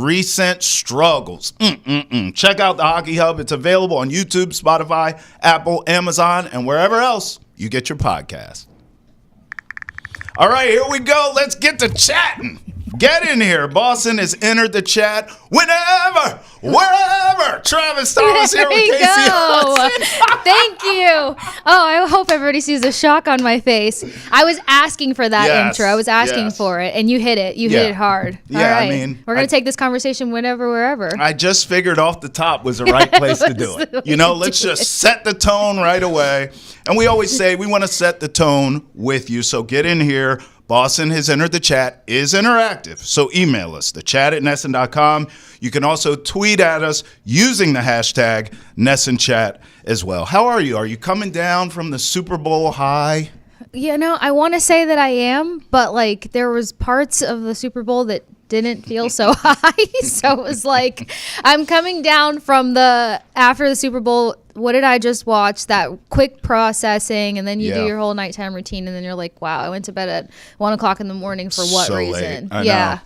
recent struggles. Check out the Hockey Hub. It's available on YouTube, Spotify, Apple, Amazon, and wherever else you get your podcasts. All right, here we go. Let's get to chatting. Get in here. Boston has entered the chat whenever, wherever. Travis Thomas here with Kasey Hudson. Thank you. Oh, I hope everybody sees the shock on my face. I was asking for that intro. I was asking for it, and you hit it. You hit it hard. Yeah, all right. I mean, we're going to take this conversation whenever, wherever. I just figured off the top was the right place to do it. You know, let's just set the tone right away. And we always say we want to set the tone with you, so get in here. Boston has entered the chat, is interactive, so email us, thechat@nesson.com. You can also tweet at us using the hashtag NessonChat as well. How are you? Are you coming down from the Super Bowl high? You know, I want to say that I am, but like there was parts of the Super Bowl that didn't feel so high. So it was like I'm coming down from after the Super Bowl. What did I just watch? That quick processing, and then you do your whole nighttime routine, and then you're like, wow, I went to bed at 1 o'clock in the morning for what reason?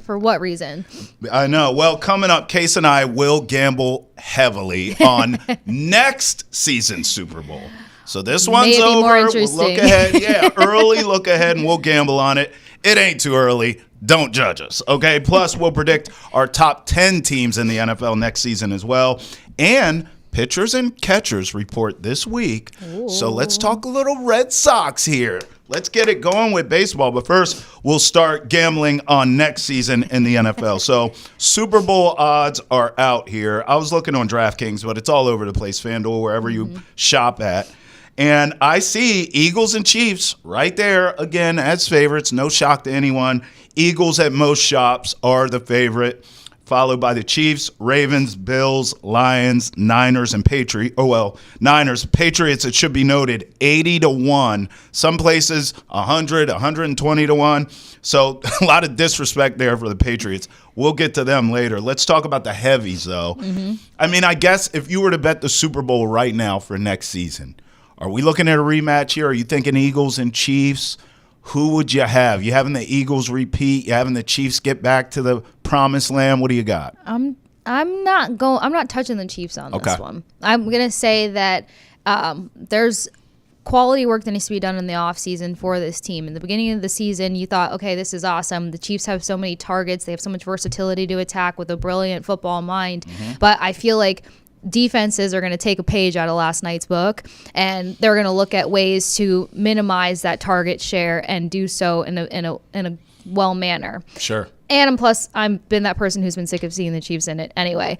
For what reason? I know. Well, coming up, Case and I will gamble heavily on next season's Super Bowl. So this one's over. We'll look ahead. Yeah, early look ahead, and we'll gamble on it. It ain't too early. Don't judge us, okay? Plus, we'll predict our top 10 teams in the NFL next season as well. And pitchers and catchers report this week. Ooh. So let's talk a little Red Sox here. Let's get it going with baseball. But first, we'll start gambling on next season in the NFL. So Super Bowl odds are out here. I was looking on DraftKings, but it's all over the place, FanDuel, wherever you shop at. And I see Eagles and Chiefs right there, again, as favorites. No shock to anyone. Eagles at most shops are the favorite, followed by the Chiefs, Ravens, Bills, Lions, Niners, and Patriots. Oh, well, Niners, Patriots, it should be noted, 80-1. Some places 100, 120-1. So a lot of disrespect there for the Patriots. We'll get to them later. Let's talk about the heavies, though. I mean, I guess if you were to bet the Super Bowl right now for next season, are we looking at a rematch here? Are you thinking Eagles and Chiefs? Who would you have? You having the Eagles repeat? You having the Chiefs get back to the promised land? What do you got? I'm not touching the Chiefs on this one. I'm gonna say that there's quality work that needs to be done in the offseason for this team. In the beginning of the season, you thought, okay, this is awesome. The Chiefs have so many targets. They have so much versatility to attack with a brilliant football mind. But I feel like defenses are going to take a page out of last night's book, and they're going to look at ways to minimize that target share and do so in a well manner. Sure. And plus, I've been that person who's been sick of seeing the Chiefs in it anyway.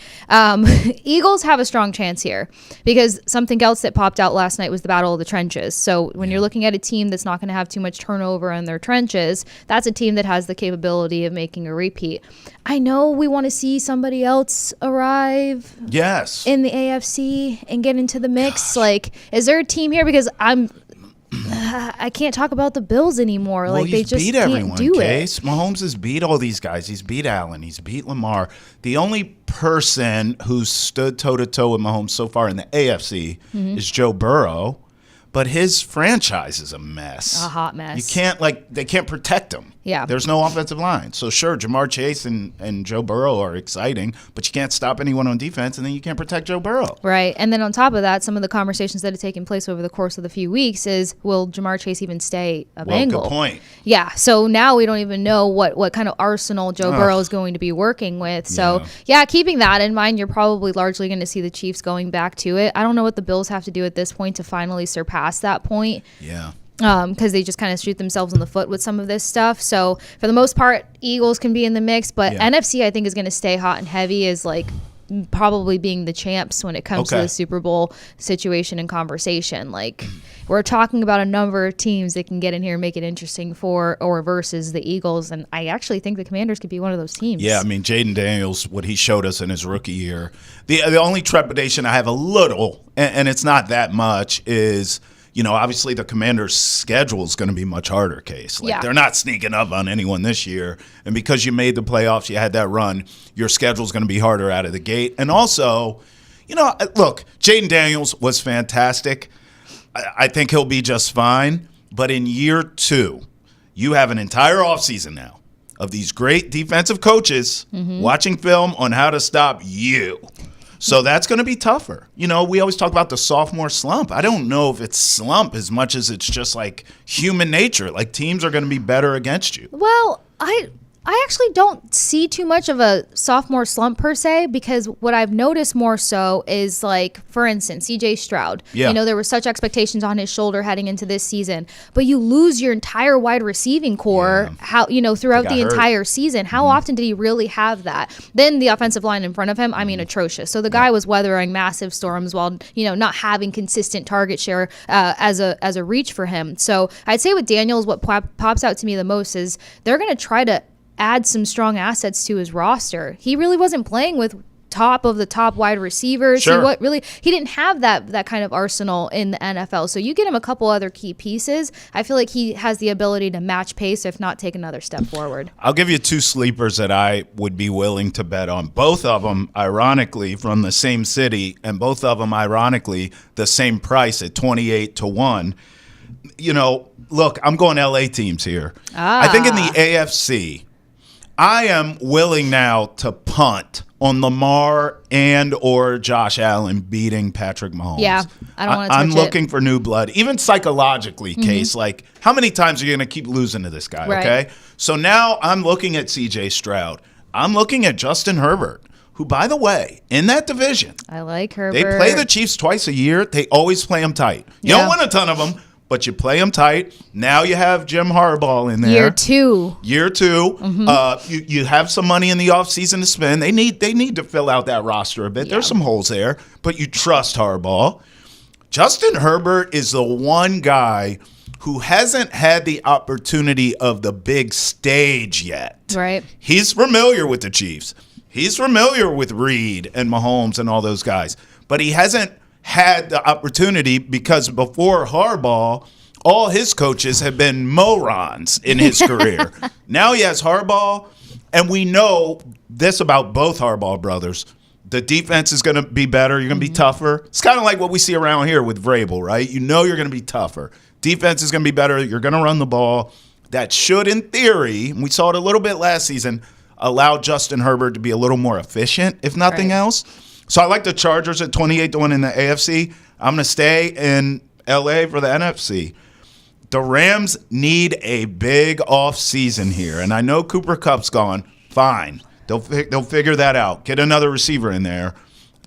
Eagles have a strong chance here because something else that popped out last night was the battle of the trenches. So when you're looking at a team that's not going to have too much turnover in their trenches, that's a team that has the capability of making a repeat. I know we want to see somebody else arrive in the AFC and get into the mix. Gosh. Like, is there a team here? Because I can't talk about the Bills anymore. Well, like they just beat can't everyone, do Case. it. Mahomes has beat all these guys. He's beat Allen. He's beat Lamar. The only person who's stood toe-to-toe with Mahomes so far in the AFC is Joe Burrow. But his franchise is a mess. A hot mess. They can't protect him. Yeah. There's no offensive line. So, sure, Jamar Chase and Joe Burrow are exciting, but you can't stop anyone on defense, and then you can't protect Joe Burrow. Right. And then on top of that, some of the conversations that have taken place over the course of the few weeks is, will Jamar Chase even stay a Bengal? Good point. Yeah. So now we don't even know what kind of arsenal Joe Burrow is going to be working with. So, keeping that in mind, you're probably largely going to see the Chiefs going back to it. I don't know what the Bills have to do at this point to finally surpass that point. Yeah. Because they just kind of shoot themselves in the foot with some of this stuff. So for the most part, Eagles can be in the mix, but NFC I think is going to stay hot and heavy as like probably being the champs when it comes to the Super Bowl situation and conversation. Like we're talking about a number of teams that can get in here and make it interesting for or versus the Eagles, and I actually think the Commanders could be one of those teams. Yeah, I mean Jaden Daniels, what he showed us in his rookie year. The only trepidation I have a little, and it's not that much, is obviously the Commanders' schedule is going to be much harder, Case. They're not sneaking up on anyone this year. And because you made the playoffs, you had that run, your schedule is going to be harder out of the gate. And also, look, Jaden Daniels was fantastic. I think he'll be just fine. But in year 2, you have an entire offseason now. of these great defensive coaches watching film on how to stop you. So that's going to be tougher. You know, we always talk about the sophomore slump. I don't know if it's slump as much as it's just like human nature. Like teams are going to be better against you. Well, I actually don't see too much of a sophomore slump per se, because what I've noticed more so is, like, for instance, CJ Stroud. Yeah. You know, there were such expectations on his shoulder heading into this season, but you lose your entire wide receiving core throughout the entire season. How often did he really have that? Then the offensive line in front of him, I mean, atrocious. So the guy was weathering massive storms while, not having consistent target share as a reach for him. So I'd say with Daniels, what pops out to me the most is they're going to try to add some strong assets to his roster. He really wasn't playing with top of the top wide receivers. Sure. He didn't have that kind of arsenal in the NFL. So you get him a couple other key pieces, I feel like he has the ability to match pace, if not take another step forward. I'll give you 2 sleepers that I would be willing to bet on. Both of them, ironically, from the same city, and both of them, ironically, the same price at 28-1. Look, I'm going LA teams here. I think in the AFC, I am willing now to punt on Lamar and or Josh Allen beating Patrick Mahomes. Yeah, I don't want to touch I'm looking for new blood, even psychologically, Case. Like, how many times are you going to keep losing to this guy, right. okay? So now I'm looking at CJ Stroud. I'm looking at Justin Herbert, who, by the way, in that division, I like Herbert. they play the Chiefs twice a year. They always play them tight. You don't win a ton of them, but you play them tight. Now you have Jim Harbaugh in there. Year two. You have some money in the offseason to spend. They need to fill out that roster a bit. There's some holes there, but you trust Harbaugh. Justin Herbert is the one guy who hasn't had the opportunity of the big stage yet. Right. He's familiar with the Chiefs. He's familiar with Reed and Mahomes and all those guys, but he hasn't had the opportunity because before Harbaugh, all his coaches have been morons in his career. Now he has Harbaugh, and we know this about both Harbaugh brothers. The defense is going to be better. You're going to be tougher. It's kind of like what we see around here with Vrabel, right? You know you're going to be tougher. Defense is going to be better. You're going to run the ball. That should, in theory, and we saw it a little bit last season, allow Justin Herbert to be a little more efficient, if nothing else. So I like the Chargers at 28-1 in the AFC. I'm going to stay in LA for the NFC. The Rams need a big offseason here. And I know Cooper Kupp's gone. Fine. They'll figure that out. Get another receiver in there.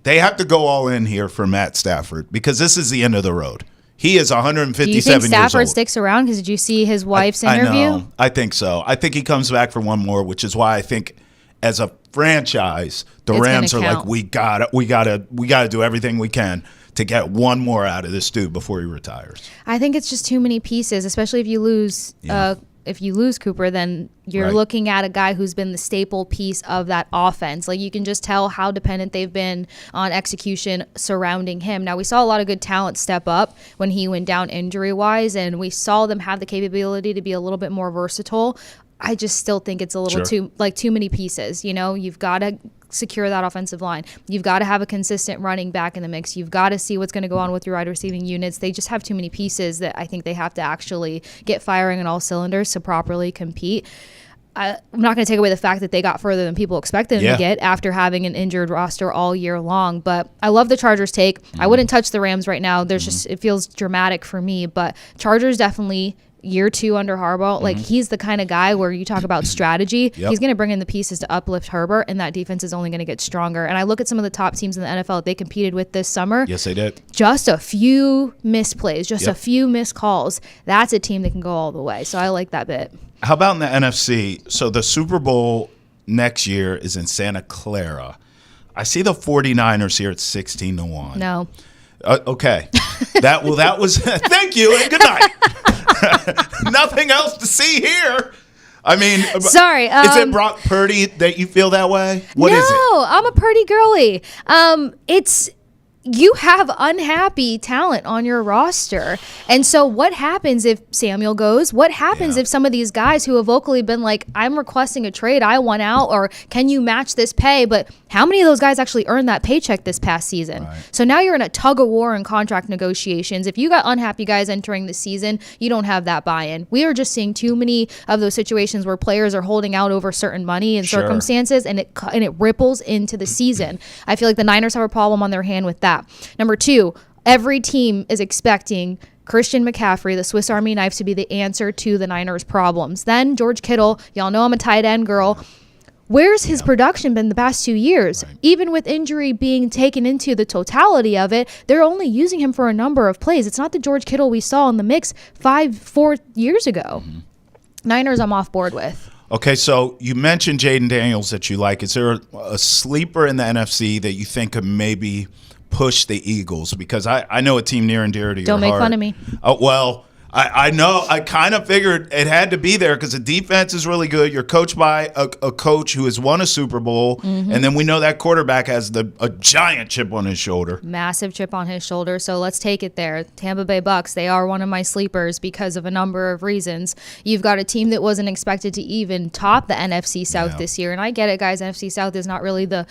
They have to go all in here for Matt Stafford because this is the end of the road. He is 157 years old. Do you think Stafford sticks around? Because did you see his wife's interview? I know. I think so. I think he comes back for one more, which is why I think as a franchise, the Rams are like, we gotta do everything we can to get one more out of this dude before he retires. I think it's just too many pieces, especially if you lose. If you lose Cooper, then you're looking at a guy who's been the staple piece of that offense. Like, you can just tell how dependent they've been on execution surrounding him. Now, we saw a lot of good talent step up when he went down injury-wise, and we saw them have the capability to be a little bit more versatile. I just still think it's a little too many pieces. You've got to secure that offensive line. You've got to have a consistent running back in the mix. You've got to see what's going to go on with your wide receiving units. They just have too many pieces that I think they have to actually get firing on all cylinders to properly compete. I'm not going to take away the fact that they got further than people expected them to get after having an injured roster all year long. But I love the Chargers take. I wouldn't touch the Rams right now. There's just, it feels dramatic for me. But Chargers definitely year 2 under Harbaugh. Like, he's the kind of guy where you talk about strategy. He's going to bring in the pieces to uplift Herbert, and that defense is only going to get stronger. And I look at some of the top teams in the NFL that they competed with this summer. Yes, they did. Just a few misplays, just a few missed calls. That's a team that can go all the way. So I like that bit. How about in the NFC? So the Super Bowl next year is in Santa Clara. I see the 49ers here at 16-1. No. Okay. That was thank you and good night. Nothing else to see here. I mean, sorry. Is it Brock Purdy that you feel that way? What is it? No, I'm a Purdy girly. you have unhappy talent on your roster. And so what happens if Samuel goes? What happens if some of these guys who have vocally been like, I'm requesting a trade, I want out, or can you match this pay? But how many of those guys actually earned that paycheck this past season? Right. So now you're in a tug of war in contract negotiations. If you got unhappy guys entering the season, you don't have that buy-in. We are just seeing too many of those situations where players are holding out over certain money and circumstances, and it ripples into the season. I feel like the Niners have a problem on their hand with that. Number two, every team is expecting Christian McCaffrey, the Swiss Army knife, to be the answer to the Niners' problems. Then George Kittle, y'all know I'm a tight end girl. Where's his production been the past 2 years? Right. Even with injury being taken into the totality of it, they're only using him for a number of plays. It's not the George Kittle we saw in the mix 4 years ago. Mm-hmm. Niners, I'm off board with. Okay, so you mentioned Jaden Daniels that you like. Is there a sleeper in the NFC that you think could maybe push the Eagles? Because I know a team near and dear to your heart. Don't make fun of me. Oh, well, I know. I kind of figured it had to be there because the defense is really good. You're coached by a coach who has won a Super Bowl, and then we know that quarterback has a giant chip on his shoulder. Massive chip on his shoulder, so let's take it there. Tampa Bay Bucks, they are one of my sleepers because of a number of reasons. You've got a team that wasn't expected to even top the NFC South this year, and I get it, guys. NFC South is not really the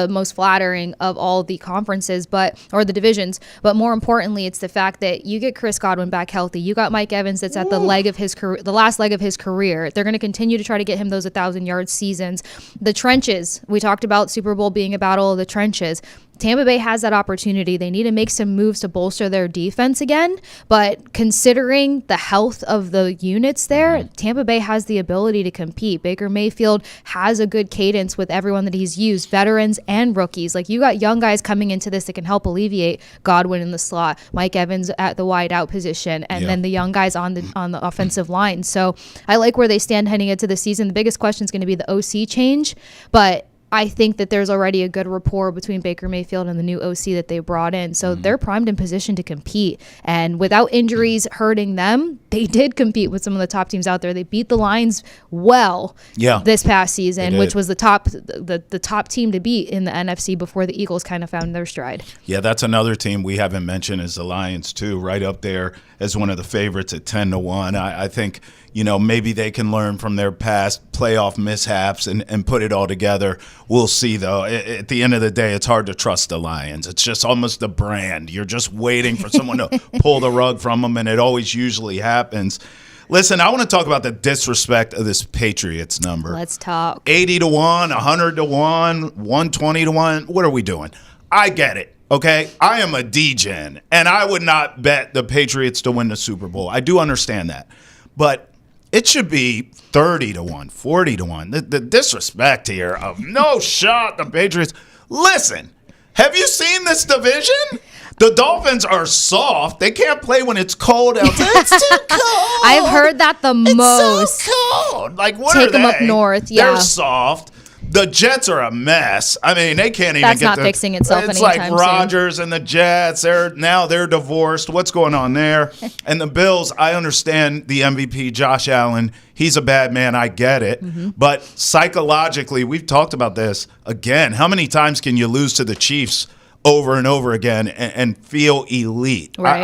most flattering of all the conferences, or the divisions, but more importantly, it's the fact that you get Chris Godwin back healthy. You got Mike Evans that's at the last leg of his career. They're going to continue to try to get him those 1,000-yard seasons. The trenches, we talked about Super Bowl being a battle of the trenches. Tampa Bay has that opportunity. They need to make some moves to bolster their defense again, but considering the health of the units there, Tampa Bay has the ability to compete. Baker Mayfield has a good cadence with everyone that he's used, veterans and rookies. Like, you got young guys coming into this that can help alleviate Godwin in the slot, Mike Evans at the wide out position, and then the young guys on the offensive line. So I like where they stand heading into the season. The biggest question is going to be the OC change, but I think that there's already a good rapport between Baker Mayfield and the new OC that they brought in. So they're primed in position to compete. And without injuries hurting them, they did compete with some of the top teams out there. They beat the Lions this past season, which was the top team to beat in the NFC before the Eagles kind of found their stride. Yeah, that's another team we haven't mentioned is the Lions, too, right up there as one of the favorites at 10-1. I think, maybe they can learn from their past playoff mishaps and put it all together. We'll see, though. At the end of the day, it's hard to trust the Lions. It's just almost a brand. You're just waiting for someone to pull the rug from them, and it always usually happens. Listen, I want to talk about the disrespect of this Patriots number. Let's talk. 80-1, 100-1, 120-1. What are we doing? I get it. Okay, I am a D-gen, and I would not bet the Patriots to win the Super Bowl. I do understand that. But it should be 30-1, 40-1. The disrespect here of no shot the Patriots. Listen, have you seen this division? The Dolphins are soft. They can't play when it's cold outside. It's too cold. I've heard that the most. It's so cold. Like, what Take are they? them up north, They're soft. The Jets are a mess. I mean, they can't even That's not fixing itself anytime soon. It's like Rodgers and the Jets. They're divorced. What's going on there? And the Bills, I understand the MVP, Josh Allen. He's a bad man. I get it. But psychologically, we've talked about this. Again, how many times can you lose to the Chiefs over and over again and feel elite? Right.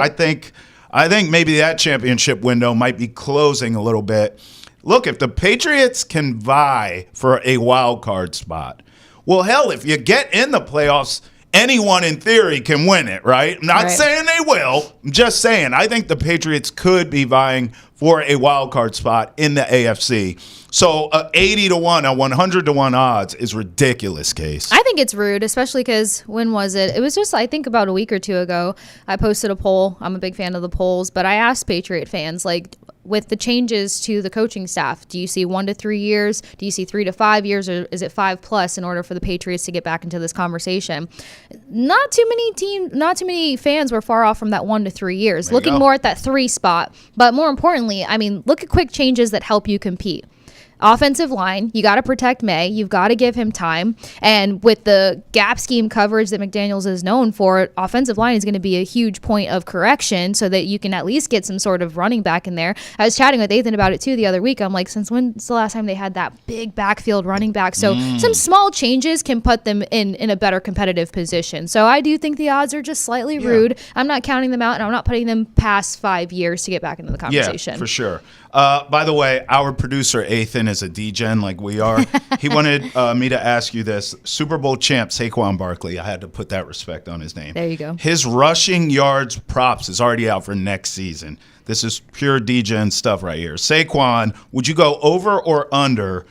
I think maybe that championship window might be closing a little bit. Look, if the Patriots can vie for a wild card spot, well, hell, if you get in the playoffs, anyone in theory can win it, right? I'm not saying they will. I'm just saying I think the Patriots could be vying for a wild card spot in the AFC. So 80-1 on 100-1 odds is ridiculous, Case. I think it's rude, especially because when was it? It was just, I think, about a week or two ago. I posted a poll. I'm a big fan of the polls, but I asked Patriot fans, like, with the changes to the coaching staff, do you see 1 to 3 years? Do you see 3 to 5 years, or is it 5+ in order for the Patriots to get back into this conversation? Not too many fans were far off from that 1 to 3 years, looking more at that 3 spot. But more importantly, I mean, look at quick changes that help you compete. offensive line, you got to protect May. You've got to give him time. And with the gap scheme coverage that McDaniels is known for, offensive line is going to be a huge point of correction so that you can at least get some sort of running back in there. I was chatting with Ethan about it too the other week. I'm like, since when's the last time they had that big backfield running back? So some small changes can put them in a better competitive position. So I do think the odds are just slightly rude. I'm not counting them out, and I'm not putting them past 5 years to get back into the conversation. Yeah, for sure. By the way, our producer, Ethan, is a D-Gen like we are. He wanted me to ask you this. Super Bowl champ Saquon Barkley, I had to put that respect on his name. There you go. His rushing yards props is already out for next season. This is pure D-Gen stuff right here. Saquon, would you go over or under?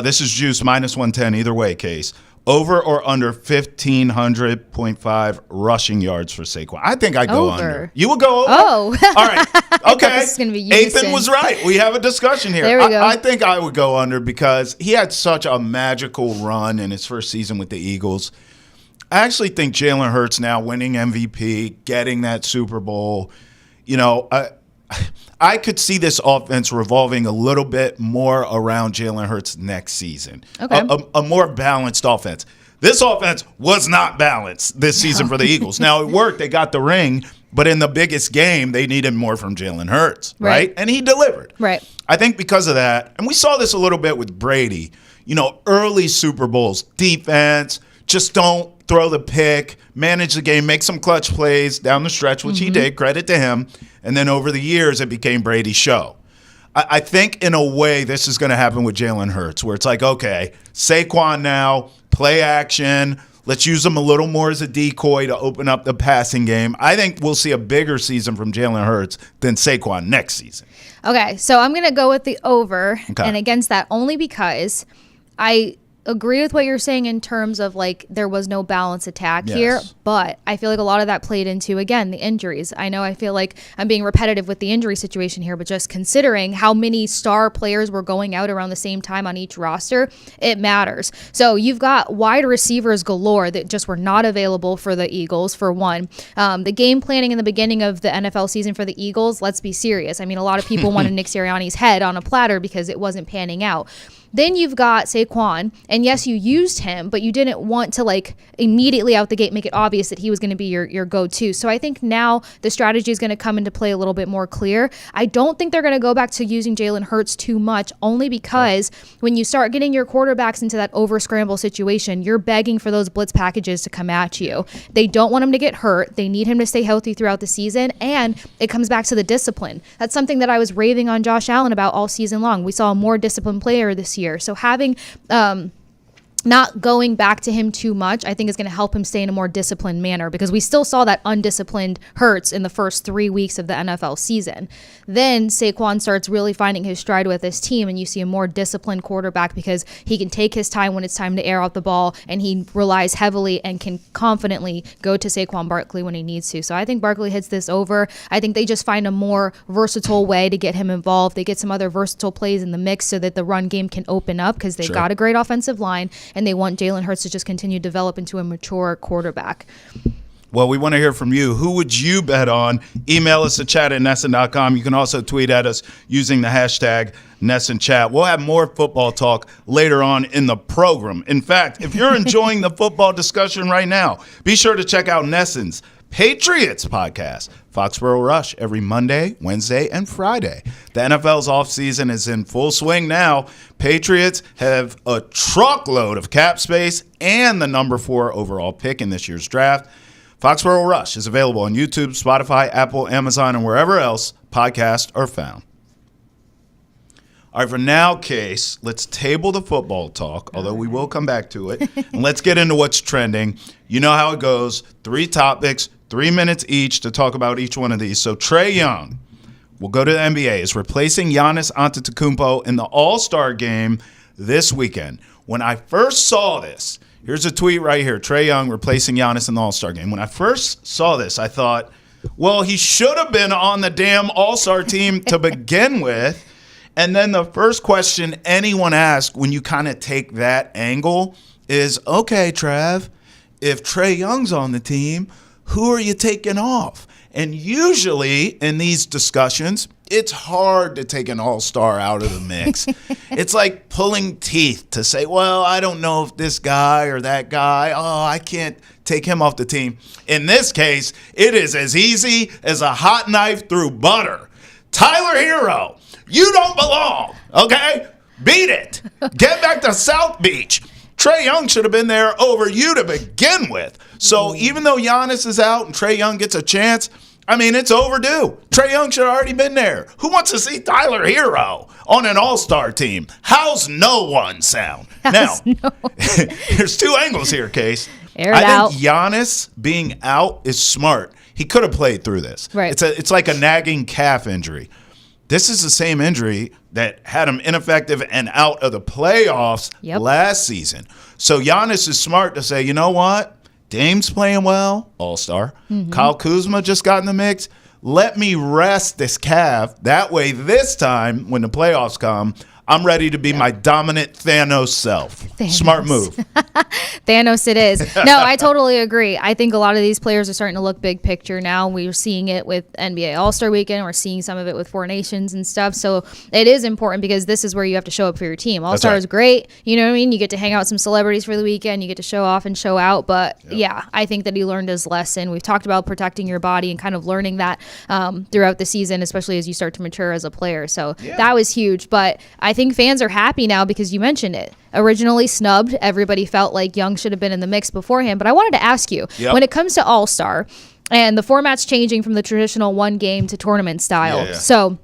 This is juice minus 110 either way, Case. Over or under 1,500.5 rushing yards for Saquon? I think I'd go under. You would go over? Oh. All right. Okay. This is gonna be unison. Ethan was right. We have a discussion here. There we go. I think I would go under because he had such a magical run in his first season with the Eagles. I actually think Jalen Hurts now winning MVP, getting that Super Bowl, I could see this offense revolving a little bit more around Jalen Hurts next season. Okay. A more balanced offense. This offense was not balanced this season for the Eagles. Now, it worked. They got the ring. But in the biggest game, they needed more from Jalen Hurts, right? And he delivered. Right. I think because of that, and we saw this a little bit with Brady, early Super Bowls, defense, just don't throw the pick, manage the game, make some clutch plays down the stretch, which he did, credit to him. And then over the years, it became Brady's show. I think in a way this is going to happen with Jalen Hurts, where it's like, okay, Saquon now, play action. Let's use him a little more as a decoy to open up the passing game. I think we'll see a bigger season from Jalen Hurts than Saquon next season. Okay, so I'm going to go with the over and against that only because I agree with what you're saying in terms of like there was no balanced attack here, but I feel like a lot of that played into, again, the injuries. I feel like I'm being repetitive with the injury situation here, but just considering how many star players were going out around the same time on each roster, it matters. So you've got wide receivers galore that just were not available for the Eagles, for one. The game planning in the beginning of the NFL season for the Eagles, let's be serious. I mean, a lot of people wanted Nick Sirianni's head on a platter because it wasn't panning out. Then you've got Saquon, and yes, you used him, but you didn't want to like immediately out the gate make it obvious that he was going to be your go-to. So I think now the strategy is going to come into play a little bit more clear. I don't think they're going to go back to using Jalen Hurts too much, only because when you start getting your quarterbacks into that over-scramble situation, you're begging for those blitz packages to come at you. They don't want him to get hurt. They need him to stay healthy throughout the season, and it comes back to the discipline. That's something that I was raving on Josh Allen about all season long. We saw a more disciplined player this year. So having not going back to him too much, I think is going to help him stay in a more disciplined manner, because we still saw that undisciplined Hurts in the first 3 weeks of the NFL season. Then Saquon starts really finding his stride with this team, and you see a more disciplined quarterback because he can take his time when it's time to air out the ball, and he relies heavily and can confidently go to Saquon Barkley when he needs to. So I think Barkley hits this over. I think they just find a more versatile way to get him involved. They get some other versatile plays in the mix so that the run game can open up, because they've got a great offensive line, and they want Jalen Hurts to just continue to develop into a mature quarterback. Well, we want to hear from you. Who would you bet on? Email us at chat@nesson.com. You can also tweet at us using the hashtag NessonChat. We'll have more football talk later on in the program. In fact, if you're enjoying the football discussion right now, be sure to check out Nesson's Patriots podcast, Foxborough Rush, every Monday, Wednesday, and Friday. The NFL's offseason is in full swing now. Patriots have a truckload of cap space and the number 4 overall pick in this year's draft. Foxborough Rush is available on YouTube, Spotify, Apple, Amazon, and wherever else podcasts are found. All right, for now, Case, let's table the football talk, although we will come back to it. And let's get into what's trending. You know how it goes. 3 topics, 3 minutes each to talk about each one of these. So Trae Young, we'll go to the NBA, is replacing Giannis Antetokounmpo in the All-Star game this weekend. When I first saw this, here's a tweet right here, Trae Young replacing Giannis in the All-Star game. When I first saw this, I thought, well, he should have been on the damn All-Star team to begin with. And then the first question anyone asks when you kind of take that angle is, okay, Trav, if Trae Young's on the team, who are you taking off? And usually in these discussions, it's hard to take an all-star out of the mix. It's like pulling teeth to say, well, I don't know if this guy or that guy, I can't take him off the team. In this case, it is as easy as a hot knife through butter. Tyler Hero, you don't belong, okay? Beat it. Get back to South Beach. Trae Young should have been there over you to begin with. So even though Giannis is out and Trae Young gets a chance, I mean, it's overdue. Trae Young should have already been there. Who wants to see Tyler Hero on an all-star team? How's no one sound? Now, there's two angles here, Case. I think Giannis being out is smart. He could have played through this. Right. It's like a nagging calf injury. This is the same injury that had him ineffective and out of the playoffs last season. So Giannis is smart to say, you know what? Dame's playing well, all-star. Kyle Kuzma just got in the mix. Let me rest this calf. That way this time, when the playoffs come, I'm ready to be my dominant Thanos self. Smart move. Thanos it is. No, I totally agree. I think a lot of these players are starting to look big picture now. We're seeing it with NBA All-Star Weekend. We're seeing some of it with Four Nations and stuff. So it is important because this is where you have to show up for your team. All-Star is great. You know what I mean? You get to hang out with some celebrities for the weekend. You get to show off and show out. But yeah, I think that he learned his lesson. We've talked about protecting your body and kind of learning that throughout the season, especially as you start to mature as a player. So that was huge. But I think fans are happy now because you mentioned it. Originally snubbed, everybody felt like Young should have been in the mix beforehand. But I wanted to ask you, when it comes to All-Star, and the format's changing from the traditional one game to tournament style. So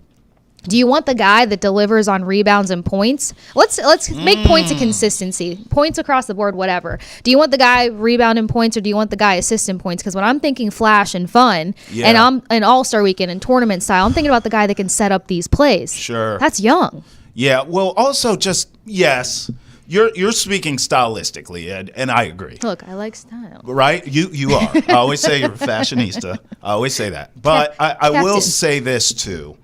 do you want the guy that delivers on rebounds and points? Let's make points a consistency. Points across the board, whatever. Do you want the guy rebounding points or do you want the guy assisting points? Because when I'm thinking flash and fun and I'm an All-Star weekend and tournament style, I'm thinking about the guy that can set up these plays. Sure. That's Young. Yeah, well, also just, yes, you're speaking stylistically, Ed, and I agree. Look, I like style. Right? You are. I always say you're a fashionista. I always say that. But I will say this, too.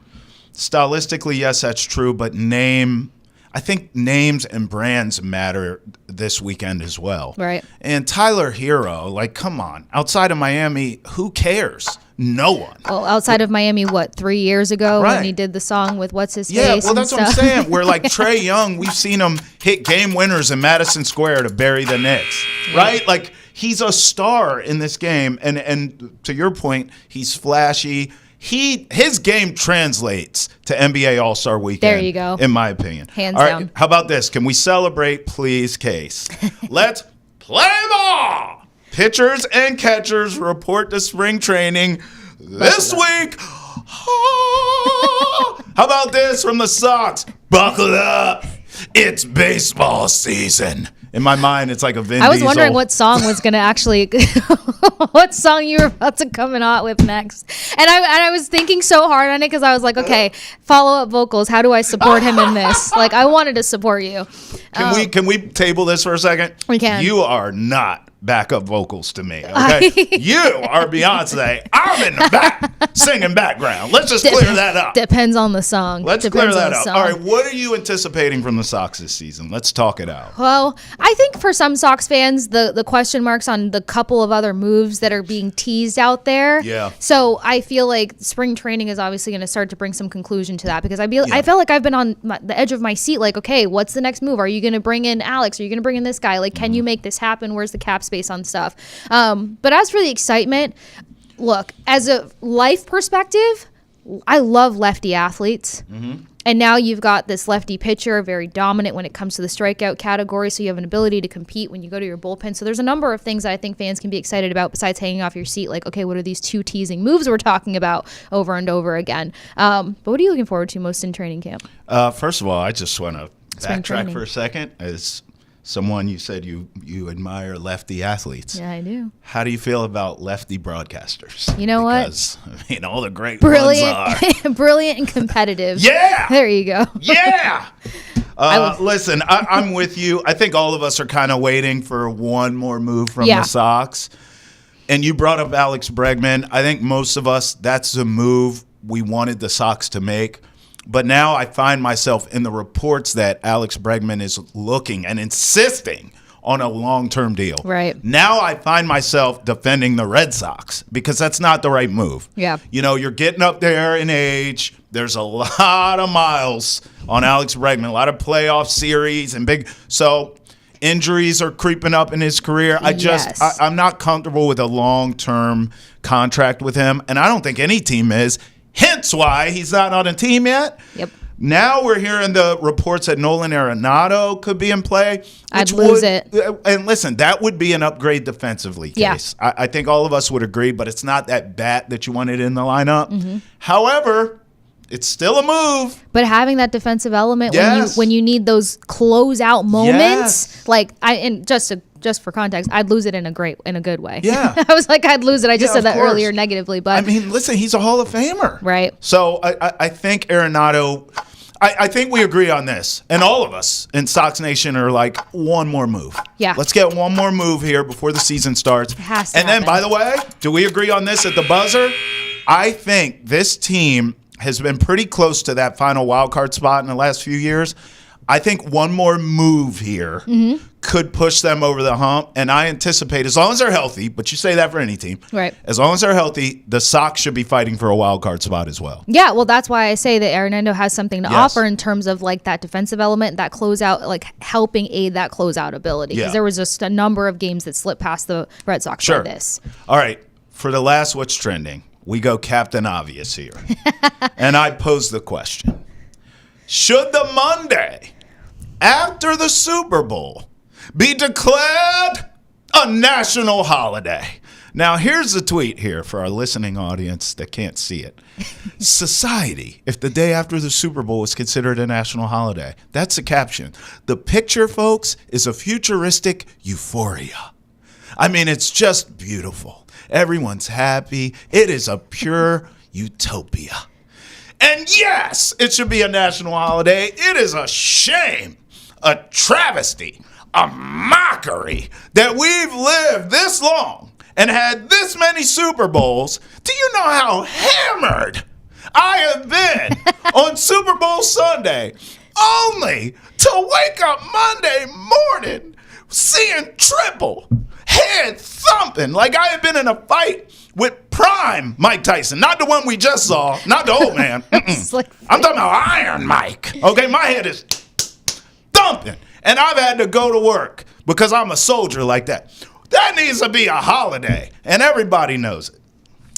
Stylistically, yes, that's true, but I think names and brands matter this weekend as well. Right. And Tyler Hero, like, come on. Outside of Miami, who cares? No one. Well, outside of Miami, 3 years ago when he did the song with What's His Face? Yeah, well, that's what I'm saying. Where, like, Trae Young, we've seen him hit game winners in Madison Square to bury the Knicks, right? Like, he's a star in this game. And to your point, he's flashy. His game translates to NBA All-Star Weekend. There you go. In my opinion. Hands All right, down. how about this? Can we celebrate, please, Case? Let's play ball! Pitchers and catchers report to spring training this week. How about this from the Sox? Buckle up. It's baseball season. In my mind, it's like a Vin Diesel. I was wondering what song was going to actually, what song you were about to come out with next. And I was thinking so hard on it because I was like, okay, follow-up vocals. How do I support him in this? Like, I wanted to support you. Can we table this for a second? We can. You are not backup vocals to me, okay? You are Beyonce. I'm in the back singing background. Let's just clear that up. Depends on the song. Let's clear that up. All right, what are you anticipating from the Sox this season? Let's talk it out. Well, I think for some Sox fans, the question marks on the couple of other moves that are being teased out there. Yeah. So I feel like spring training is obviously going to start to bring some conclusion to that because I felt like I've been on the edge of my seat. Like, okay, what's the next move? Are you going to bring in Alex? Are you going to bring in this guy? Like, can you make this happen? Where's the cap space on stuff? But as for the excitement, look, as a life perspective, I love lefty athletes. And now you've got this lefty pitcher, very dominant when it comes to the strikeout category. So you have an ability to compete when you go to your bullpen. So there's a number of things that I think fans can be excited about besides hanging off your seat. Like, okay, what are these two teasing moves we're talking about over and over again? But what are you looking forward to most in training camp? First of all, I just want to backtrack for a second. As someone, you said you admire lefty athletes. Yeah, I do. How do you feel about lefty broadcasters? You know because, I mean, all the great ones are. Brilliant and competitive. Yeah! There you go. Yeah! Listen, I'm with you. I think all of us are kind of waiting for one more move from the Sox. And you brought up Alex Bregman. I think most of us, that's the move we wanted the Sox to make. But now I find myself in the reports that Alex Bregman is looking and insisting on a long-term deal. Right. Now I find myself defending the Red Sox because that's not the right move. Yeah. You're getting up there in age. There's a lot of miles on Alex Bregman, a lot of playoff series and so injuries are creeping up in his career. I'm not comfortable with a long-term contract with him, and I don't think any team is. Hence why he's not on a team yet. Yep. Now we're hearing the reports that Nolan Arenado could be in play. I'd lose it. And listen, that would be an upgrade defensively, Case. Yeah. I think all of us would agree, but it's not that bat that you wanted in the lineup. Mm-hmm. However, it's still a move. But having that defensive element Yes. when you need those closeout moments, Yes. just for context, I'd lose it in a good way. Yeah. I was like, I'd lose it. I just said of that course. earlier negatively, but I mean, listen, he's a Hall of Famer. Right. So I think Arenado, I think we agree on this. And all of us in Sox Nation are like, one more move. Yeah. Let's get one more move here before the season starts. It has to and then, happen. by the way, do we agree on this at the buzzer? I think this team has been pretty close to that final wild card spot in the last few years. I think one more move here could push them over the hump, and I anticipate, as long as they're healthy, but you say that for any team, right? As long as they're healthy, the Sox should be fighting for a wild card spot as well. Yeah, well, that's why I say that Arenado has something to offer in terms of like that defensive element, that closeout, like helping aid that closeout ability. Because there was just a number of games that slipped past the Red Sox like this. All right, for the last What's Trending, we go Captain Obvious here. And I pose the question. Should the Monday after the Super Bowl be declared a national holiday? Now, here's the tweet here for our listening audience that can't see it. Society, if the day after the Super Bowl is considered a national holiday. That's the caption. The picture, folks, is a futuristic euphoria. I mean, it's just beautiful. Everyone's happy. It is a pure utopia. And yes, it should be a national holiday. It is a shame, a travesty, a mockery that we've lived this long and had this many Super Bowls. Do you know how hammered I have been on Super Bowl Sunday only to wake up Monday morning seeing triple, head thumping like I had been in a fight with prime Mike Tyson, not the one we just saw, not the old man. I'm talking about Iron Mike. Okay, my head is thumping, and I've had to go to work because I'm a soldier like that. That needs to be a holiday, and everybody knows it.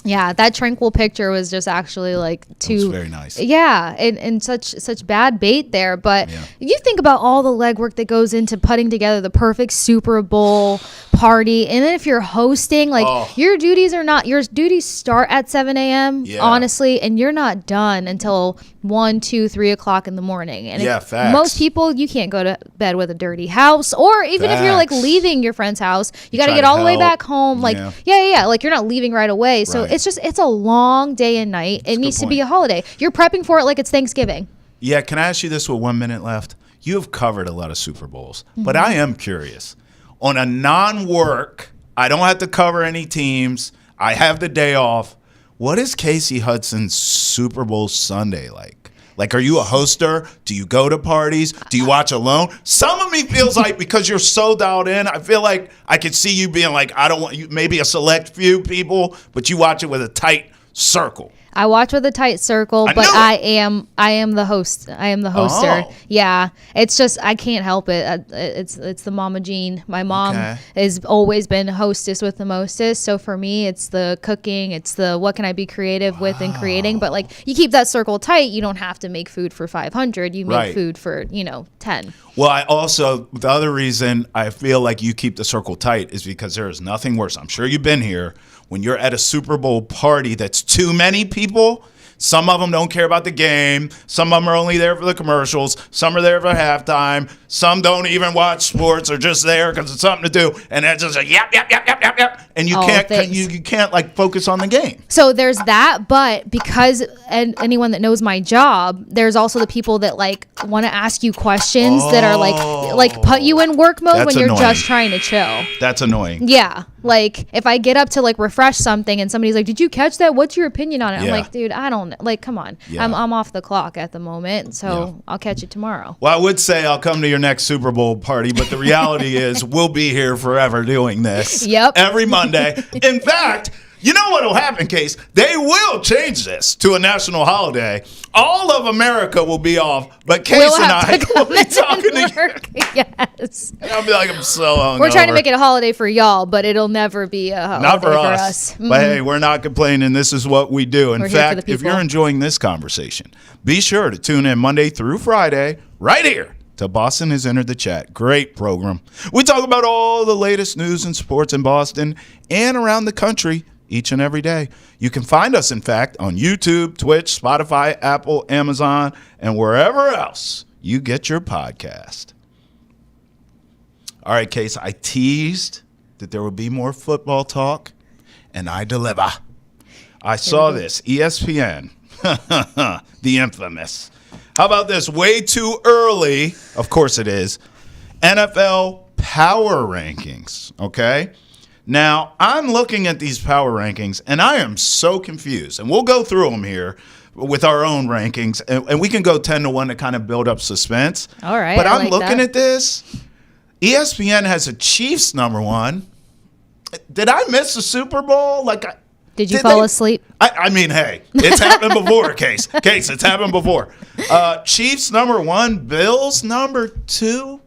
Yeah, that tranquil picture was just actually like too. It was very nice. Yeah, and such bad bait there. But you think about all the legwork that goes into putting together the perfect Super Bowl party, and then if you're hosting, like your duties start at 7 a.m. Honestly, and you're not done until 1, 2, 3 o'clock in the morning. And facts. Most people, you can't go to bed with a dirty house, or even if you're like leaving your friend's house, you got to get all the way back home. Like like you're not leaving right away. So it's a long day and night. It needs to be a holiday. You're prepping for it like it's Thanksgiving. Yeah, can I ask you this with 1 minute left? You have covered a lot of Super Bowls, but I am curious. On a non-work, I don't have to cover any teams. I have the day off. What is Kasey Hudson's Super Bowl Sunday like? Like, are you a hoster? Do you go to parties? Do you watch alone? Some of me feels like because you're so dialed in, I feel like I could see you being like, I don't want you, maybe a select few people, but you watch it with a tight circle. I watch with a tight circle, but I am the host. I am the hoster. Oh. Yeah, it's just I can't help it. It's the mama gene. My mom has always been hostess with the mostest. So for me, it's the cooking. It's the what can I be creative with and creating. But like you keep that circle tight. You don't have to make food for 500. You make food for 10. Well, I also the other reason I feel like you keep the circle tight is because there is nothing worse. I'm sure you've been here. When you're at a Super Bowl party that's too many people, some of them don't care about the game. Some of them are only there for the commercials. Some are there for halftime. Some don't even watch sports. They're just there because it's something to do. And it's just like, yep. And you can't like focus on the game. So there's that. But because anyone that knows my job, there's also the people that like want to ask you questions that are like put you in work mode when you're just trying to chill. That's annoying. Yeah. Like, if I get up to, like, refresh something and somebody's like, did you catch that? What's your opinion on it? I'm like, dude, I don't know. Like, come on. Yeah. I'm off the clock at the moment, so I'll catch it tomorrow. Well, I would say I'll come to your next Super Bowl party, but the reality is we'll be here forever doing this. Yep. Every Monday. In fact, you know what will happen, Case? They will change this to a national holiday. All of America will be off, but Case and I will be talking to you. Yes. And I'll be like, I'm so hungover. We're trying to make it a holiday for y'all, but it'll never be a holiday not for us. Mm-hmm. But hey, we're not complaining. This is what we do. In fact, if you're enjoying this conversation, be sure to tune in Monday through Friday right here to Boston Has Entered the Chat. Great program. We talk about all the latest news and sports in Boston and around the country each and every day. You can find us, in fact, on YouTube, Twitch, Spotify, Apple, Amazon, and wherever else you get your podcast. All right, Case, I teased that there would be more football talk, and I deliver. I saw this, ESPN, the infamous. How about this? Way too early, of course it is, NFL power rankings, okay? Now, I'm looking at these power rankings, and I am so confused. And we'll go through them here with our own rankings, and we can go 10-1 to kind of build up suspense. All right. But I'm looking at this. ESPN has the Chiefs number 1. Did I miss the Super Bowl? Did you fall asleep? I mean, hey, it's happened before, Case. Case, it's happened before. Chiefs number 1, Bills number 2.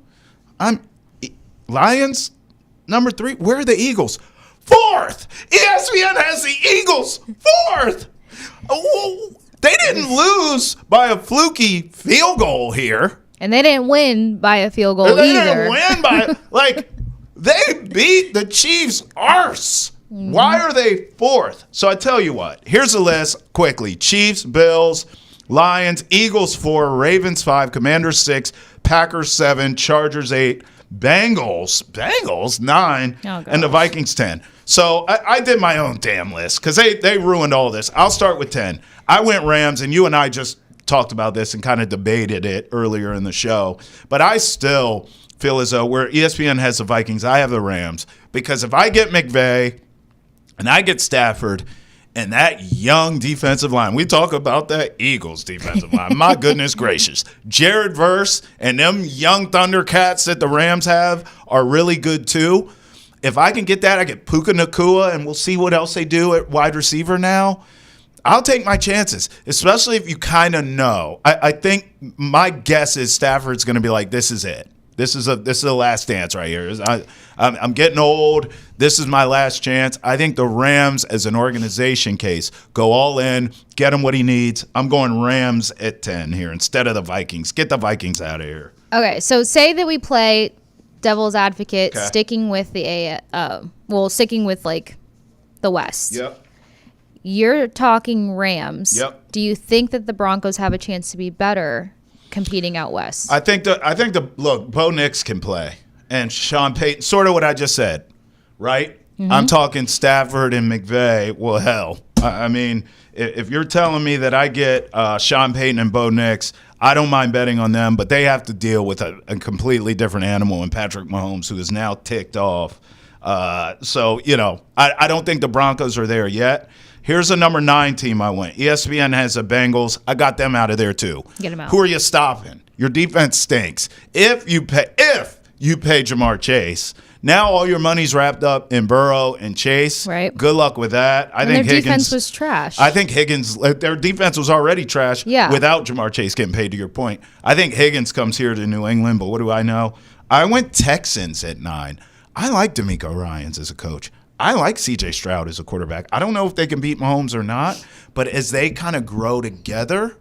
Lions number 3. Where are the Eagles? 4th. ESPN has the Eagles 4th. Oh, they didn't lose by a fluky field goal here. And they didn't win by a field goal either. They didn't win by, they beat the Chiefs' arse. Mm-hmm. Why are they 4th? So I tell you what. Here's a list quickly. Chiefs, Bills, Lions, Eagles 4, Ravens 5, Commanders 6, Packers 7, Chargers 8, Bengals 9, and the Vikings 10. So I did my own damn list because they ruined all this. I'll start with 10. I went Rams, and you and I just talked about this and kind of debated it earlier in the show. But I still feel as though where ESPN has the Vikings, I have the Rams. Because if I get McVay and I get Stafford and that young defensive line, we talk about that Eagles defensive line. My goodness gracious. Jared Verse and them young Thundercats that the Rams have are really good too. If I can get that, I get Puka Nacua, and we'll see what else they do at wide receiver now. I'll take my chances, especially if you kind of know. I think my guess is Stafford's going to be like, this is it. This is the last dance right here. I'm getting old. This is my last chance. I think the Rams, as an organization case, go all in, get him what he needs. I'm going Rams at 10 here instead of the Vikings. Get the Vikings out of here. Okay, so say that we play devil's advocate, sticking with sticking with the West. Yep. You're talking Rams. Yep. Do you think that the Broncos have a chance to be better competing out West? I think look, Bo Nix can play, and Sean Payton, sort of what I just said, right? Mm-hmm. I'm talking Stafford and McVay. Well, hell, I mean, if you're telling me that I get Sean Payton and Bo Nix, I don't mind betting on them, but they have to deal with a completely different animal in Patrick Mahomes, who is now ticked off. So, I don't think the Broncos are there yet. Here's a number 9 team I went. ESPN has the Bengals. I got them out of there too. Get them out. Who are you stopping? Your defense stinks. If you pay Jamar Chase, now all your money's wrapped up in Burrow and Chase. Right. Good luck with that. I think their Higgins, defense was trash. I think Higgins, their defense was already trash without Jamar Chase getting paid, to your point. I think Higgins comes here to New England, but what do I know? I went Texans at 9. I like DeMeco Ryans as a coach. I like C.J. Stroud as a quarterback. I don't know if they can beat Mahomes or not, but as they kind of grow together,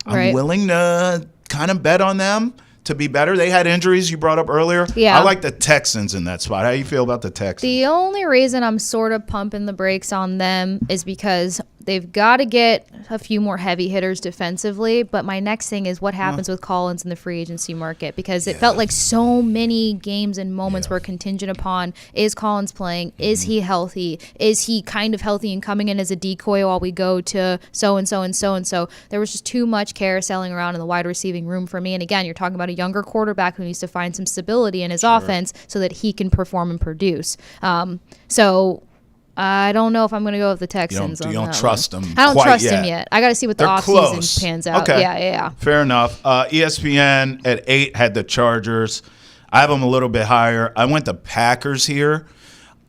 I'm willing to kind of bet on them to be better. They had injuries you brought up earlier. Yeah. I like the Texans in that spot. How do you feel about the Texans? The only reason I'm sort of pumping the brakes on them is because they've got to get a few more heavy hitters defensively. But my next thing is what happens with Collins in the free agency market, because it felt like so many games and moments were contingent upon, is Collins playing? Is he healthy? Is he kind of healthy and coming in as a decoy while we go to so-and-so and so-and-so? There was just too much carouseling around in the wide receiving room for me. And again, you're talking about a younger quarterback who needs to find some stability in his offense so that he can perform and produce. So I don't know if I'm going to go with the Texans. You don't trust them. I don't trust them yet. I got to see what the offseason pans out. Okay. Yeah. Fair enough. ESPN at 8 had the Chargers. I have them a little bit higher. I went the Packers here.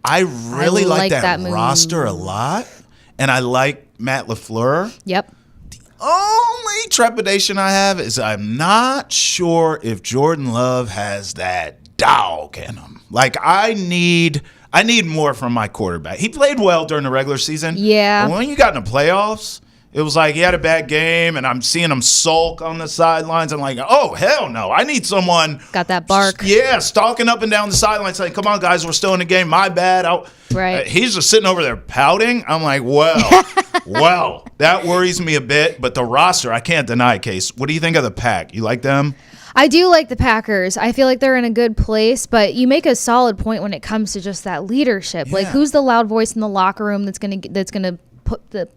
I really like that roster a lot, and I like Matt LaFleur. Yep. Only trepidation I have is I'm not sure if Jordan Love has that dog in him. Like, I need more from my quarterback. He played well during the regular season. Yeah. But when you got in the playoffs, it was like he had a bad game, and I'm seeing him sulk on the sidelines. I'm like, oh, hell no. I need someone. Got that bark. Yeah, stalking up and down the sidelines saying, come on, guys, we're still in the game. My bad. Right. He's just sitting over there pouting. I'm like, well, that worries me a bit. But the roster, I can't deny, Case. What do you think of the Pack? You like them? I do like the Packers. I feel like they're in a good place, but you make a solid point when it comes to just that leadership. Yeah. Like, who's the loud voice in the locker room that's gonna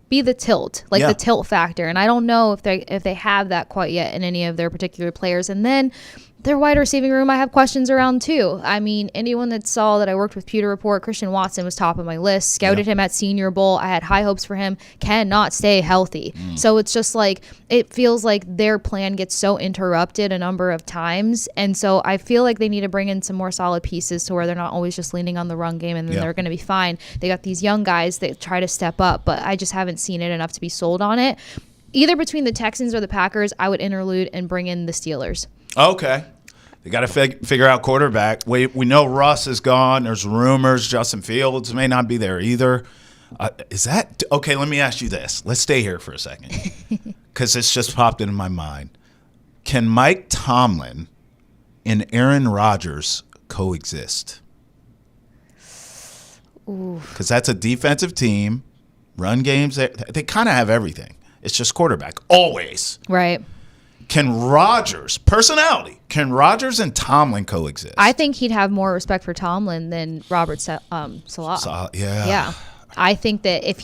be the tilt, like the tilt factor? And I don't know if they have that quite yet in any of their particular players. And then their wide receiving room, I have questions around too. I mean, anyone that saw that I worked with Pewter Report, Christian Watson was top of my list. Scouted him at Senior Bowl. I had high hopes for him. Cannot stay healthy. So it's just like, it feels like their plan gets so interrupted a number of times. And so I feel like they need to bring in some more solid pieces to where they're not always just leaning on the run game and then they're going to be fine. They got these young guys that try to step up, but I just haven't seen it enough to be sold on it. Either between the Texans or the Packers, I would interlude and bring in the Steelers. Okay. They got to figure out quarterback. We know Russ is gone. There's rumors Justin Fields may not be there either. Is that – okay, let me ask you this. Let's stay here for a second because it's just popped into my mind. Can Mike Tomlin and Aaron Rodgers coexist? Because that's a defensive team. Run games, they kind of have everything. It's just quarterback, always. Right. Can Rodgers and Tomlin coexist? I think he'd have more respect for Tomlin than Robert Salah. Yeah. I think that if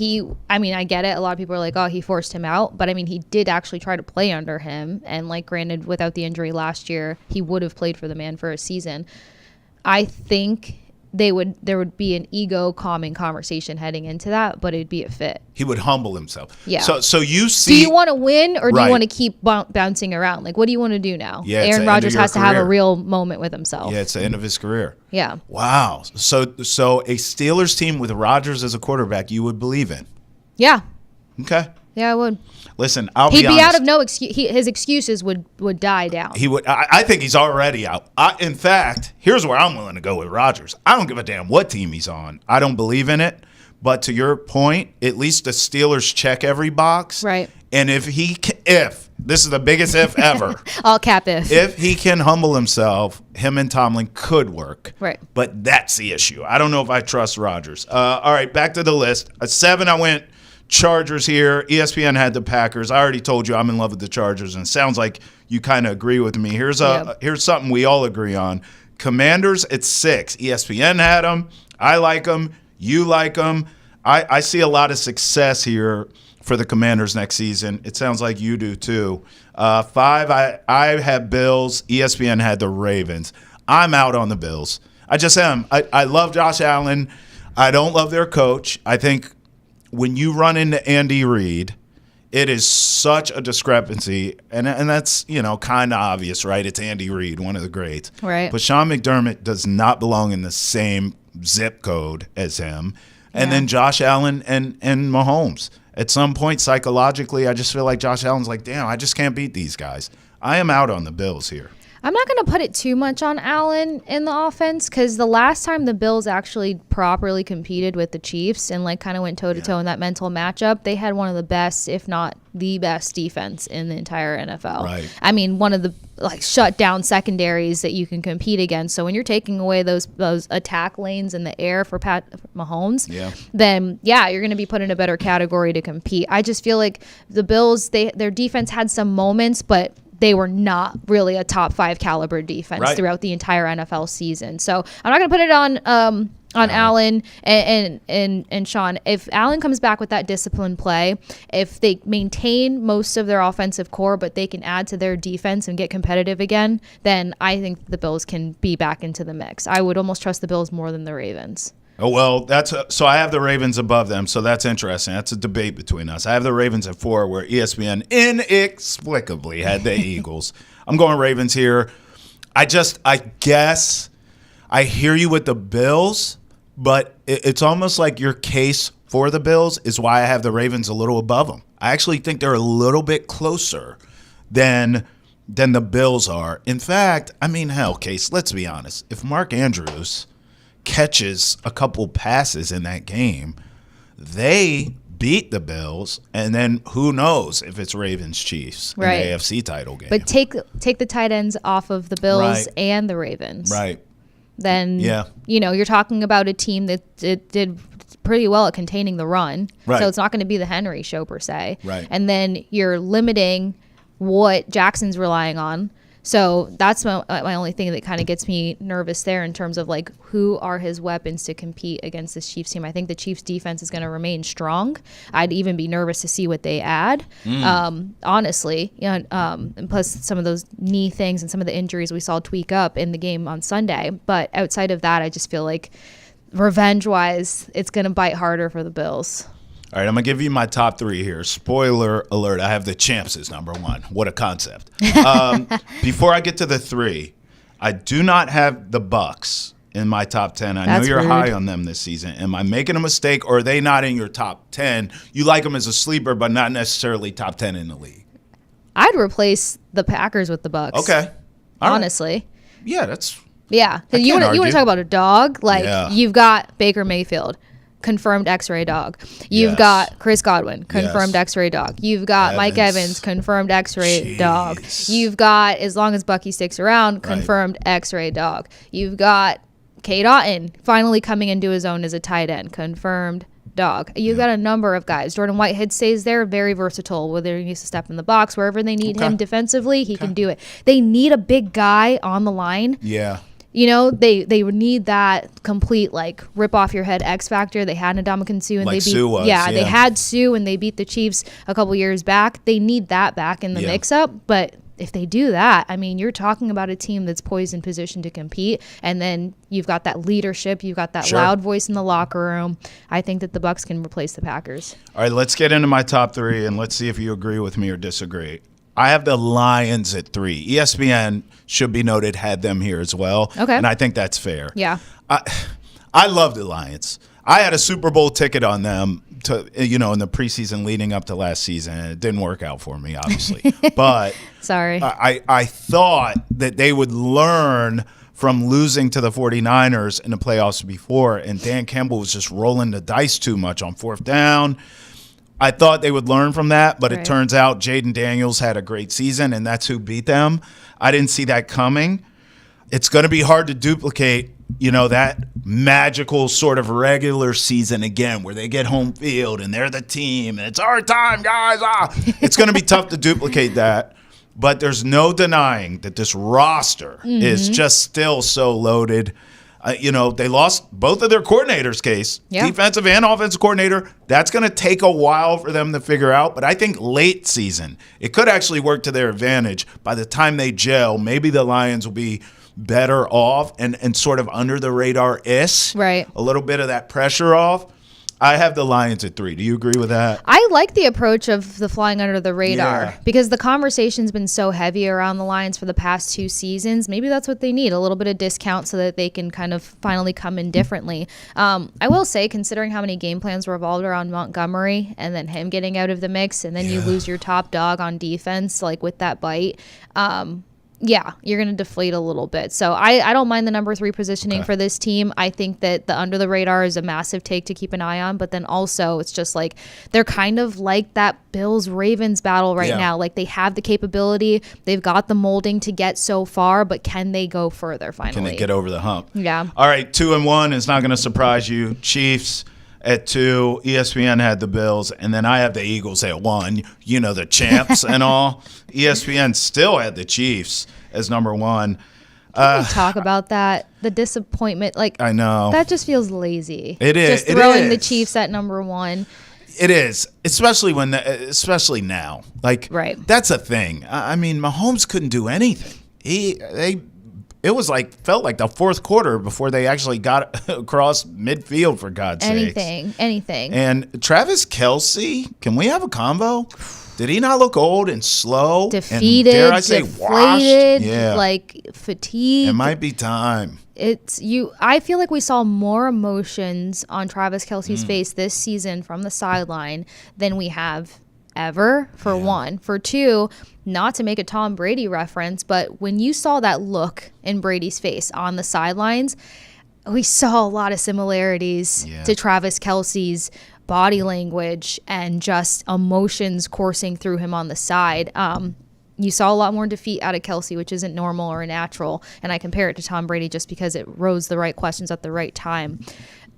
I get it. A lot of people are like, oh, he forced him out. But, I mean, he did actually try to play under him. And, like, granted, without the injury last year, he would have played for the man for a season. I think there would be an ego calming conversation heading into that, but it'd be a fit. He would humble himself. Yeah. So you see. Do you want to win or do you want to keep bouncing around? Like, what do you want to do now? Yeah, Aaron Rodgers has to have a real moment with himself. Yeah, it's the end of his career. Yeah. Wow. So a Steelers team with Rodgers as a quarterback, you would believe in? Yeah. Okay. Yeah, I would. Listen, I'll be honest. He'd be out of no excuse. His excuses would die down. He would. I think he's already out. In fact, here's where I'm willing to go with Rodgers. I don't give a damn what team he's on. I don't believe in it. But to your point, at least the Steelers check every box. Right. And if this is the biggest if ever. All cap if. If he can humble himself, him and Tomlin could work. Right. But that's the issue. I don't know if I trust Rodgers. All right, back to the list. At 7, I went Chargers here. ESPN had the Packers. I already told you I'm in love with the Chargers, and it sounds like you kind of agree with me. Here's something we all agree on. Commanders at 6. ESPN had them. I like them. You like them. I see a lot of success here for the Commanders next season. It sounds like you do too. 5, I have Bills. ESPN had the Ravens. I'm out on the Bills. I just am. I love Josh Allen. I don't love their coach. I think when you run into Andy Reid, it is such a discrepancy, and that's, kind of obvious, right? It's Andy Reid, one of the greats. Right. But Sean McDermott does not belong in the same zip code as him. And then Josh Allen and Mahomes. At some point, psychologically, I just feel like Josh Allen's like, damn, I just can't beat these guys. I am out on the Bills here. I'm not going to put it too much on Allen in the offense because the last time the Bills actually properly competed with the Chiefs and like kind of went toe-to-toe in that mental matchup, they had one of the best, if not the best defense in the entire NFL. Right. I mean, one of the like shut down secondaries that you can compete against. So when you're taking away those attack lanes in the air for Pat Mahomes, then you're going to be put in a better category to compete. I just feel like the Bills, their defense had some moments, but they were not really a top 5 caliber defense throughout the entire NFL season. So I'm not going to put it on Allen and Sean. If Allen comes back with that disciplined play, if they maintain most of their offensive core, but they can add to their defense and get competitive again, then I think the Bills can be back into the mix. I would almost trust the Bills more than the Ravens. Oh, well, so I have the Ravens above them, so that's interesting. That's a debate between us. I have the Ravens at 4, where ESPN inexplicably had the Eagles. I'm going Ravens here. I guess I hear you with the Bills, but it's almost like your case for the Bills is why I have the Ravens a little above them. I actually think they're a little bit closer than the Bills are. In fact, I mean, hell, Case, let's be honest. If Mark Andrews catches a couple passes in that game, they beat the Bills, and then who knows if it's Ravens-Chiefs in the AFC title game. But take the tight ends off of the Bills and the Ravens. Right. Then, you're talking about a team that did pretty well at containing the run. Right. So it's not going to be the Henry show per se. Right. And then you're limiting what Jackson's relying on. So that's my only thing that kind of gets me nervous there in terms of like who are his weapons to compete against this Chiefs team. I think the Chiefs defense is going to remain strong. I'd even be nervous to see what they add, honestly. And plus some of those knee things and some of the injuries we saw tweak up in the game on Sunday. But outside of that, I just feel like revenge-wise, it's going to bite harder for the Bills. All right, I'm going to give you my top 3 here. Spoiler alert, I have the champs as number 1. What a concept. Before I get to the 3, I do not have the Bucks in my top 10. I know you're high on them this season. Am I making a mistake, or are they not in your top 10? You like them as a sleeper, but not necessarily top 10 in the league. I'd replace the Packers with the Bucks. Okay. Honestly. Right. Yeah, that's... Yeah. You want to talk about a dog? Like, you've got Baker Mayfield. Confirmed X-ray dog. You've got Chris Godwin, confirmed X-ray dog. You've got Mike Evans, confirmed X-ray dog. You've got, as long as Bucky sticks around, confirmed X-ray dog. You've got Cade Otton finally coming into his own as a tight end, confirmed dog. You've got a number of guys. Jordan Whitehead stays there, very versatile. Whether he needs to step in the box, wherever they need him defensively, he can do it. They need a big guy on the line. Yeah. They would need that complete like rip off your head X factor. They had Ndamukong Suh and like they beat Sue was, they had Sue and they beat the Chiefs a couple years back. They need that back in the mix up. But if they do that, I mean, you're talking about a team that's poised in position to compete, and then you've got that leadership, you've got that loud voice in the locker room. I think that the Bucs can replace the Packers. All right, let's get into my top 3 and let's see if you agree with me or disagree. I have the Lions at 3. ESPN, should be noted, had them here as well. Okay. And I think that's fair. Yeah. I love the Lions. I had a Super Bowl ticket on them in the preseason leading up to last season, and it didn't work out for me, obviously. But sorry. I thought that they would learn from losing to the 49ers in the playoffs before, and Dan Campbell was just rolling the dice too much on 4th down. I thought they would learn from that, but it turns out Jaden Daniels had a great season, and that's who beat them. I didn't see that coming. It's going to be hard to duplicate, that magical sort of regular season again where they get home field and they're the team and it's our time, guys. It's going to be tough to duplicate that. But there's no denying that this roster is just still so loaded. They lost both of their coordinators, Case. Defensive and offensive coordinator. That's going to take a while for them to figure out. But I think late season, it could actually work to their advantage. By the time they gel, maybe the Lions will be better off and sort of under the radar-ish. Right. A little bit of that pressure off. I have the Lions at 3. Do you agree with that? I like the approach of the flying under the radar because the conversation's been so heavy around the Lions for the past 2 seasons. Maybe that's what they need, a little bit of discount so that they can kind of finally come in differently. I will say, considering how many game plans revolved around Montgomery and then him getting out of the mix and then you lose your top dog on defense, like with that bite, Yeah, you're going to deflate a little bit. So I don't mind the number 3 positioning for this team. I think that the under the radar is a massive take to keep an eye on. But then also it's just like they're kind of like that Bills-Ravens battle right now. Like they have the capability. They've got the molding to get so far. But can they go further finally? Can they get over the hump? Yeah. All right, 2-1 is not going to surprise you. Chiefs at 2, ESPN had the Bills, and then I have the Eagles at 1. You know, the champs and all. ESPN still had the Chiefs as number 1. Can we talk about that? The disappointment. Like I know. That just feels lazy. It is. Just throwing the Chiefs at number 1. It is, especially now. Like, right. That's a thing. I mean, Mahomes couldn't do anything. It was felt like the fourth quarter before they actually got across midfield, for God's sake. Anything. And Travis Kelce, can we have a convo? Did he not look old and slow? Defeated, and, dare I say, deflated, washed? fatigued. It might be time. I feel like we saw more emotions on Travis Kelce's face this season from the sideline than we have ever, for one. For two, not to make a Tom Brady reference, but when you saw that look in Brady's face on the sidelines, we saw a lot of similarities to Travis Kelce's body language and just emotions coursing through him on the side. You saw a lot more defeat out of Kelce, which isn't normal or natural, and I compare it to Tom Brady just because it rose the right questions at the right time.